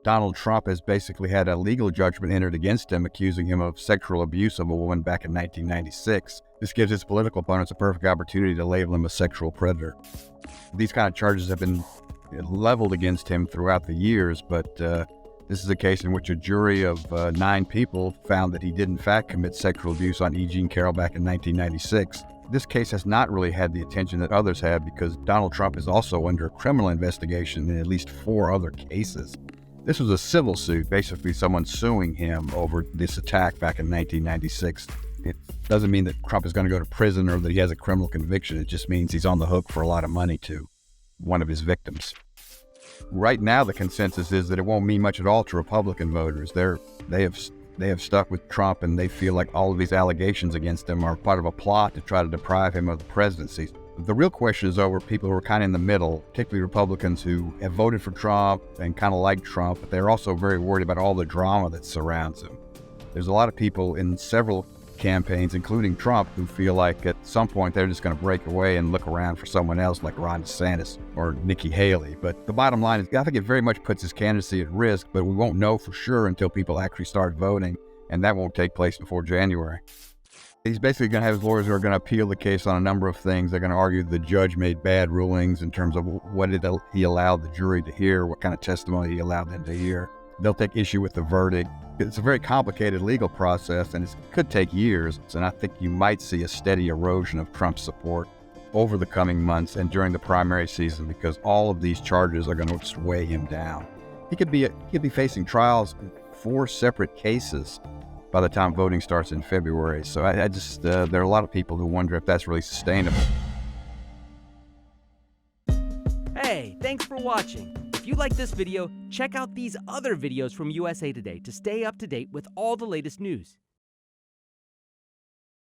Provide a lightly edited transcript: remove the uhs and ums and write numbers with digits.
Donald Trump has basically had a legal judgment entered against him, accusing him of sexual abuse of a woman back in 1996. This gives his political opponents a perfect opportunity to label him a sexual predator. These kind of charges have been leveled against him throughout the years, but this is a case in which a jury of 9 people found that he did in fact commit sexual abuse on E. Jean Carroll back in 1996. This case has not really had the attention that others have because Donald Trump is also under a criminal investigation in at least 4 other cases. This was a civil suit, basically someone suing him over this attack back in 1996. It doesn't mean that Trump is going to go to prison or that he has a criminal conviction. It just means he's on the hook for a lot of money to one of his victims. Right now, the consensus is that it won't mean much at all to Republican voters. They have stuck with Trump, and they feel like all of these allegations against him are part of a plot to try to deprive him of the presidency. The real question is over people who are kind of in the middle, particularly Republicans who have voted for Trump and kind of like Trump, but they're also very worried about all the drama that surrounds him. There's a lot of people in several campaigns, including Trump, who feel like at some point they're just going to break away and look around for someone else like Ron DeSantis or Nikki Haley. But the bottom line is, I think it very much puts his candidacy at risk, but we won't know for sure until people actually start voting, and that won't take place before January. He's basically going to have his lawyers who are going to appeal the case on a number of things. They're going to argue the judge made bad rulings in terms of what did he allow the jury to hear, what kind of testimony he allowed them to hear. They'll take issue with the verdict. It's a very complicated legal process, and it could take years. And I think you might see a steady erosion of Trump's support over the coming months and during the primary season because all of these charges are going to just weigh him down. He could be facing trials in 4 separate cases by the time voting starts in February. So there are a lot of people who wonder if that's really sustainable. Hey, thanks for watching. If you like this video, check out these other videos from USA Today to stay up to date with all the latest news.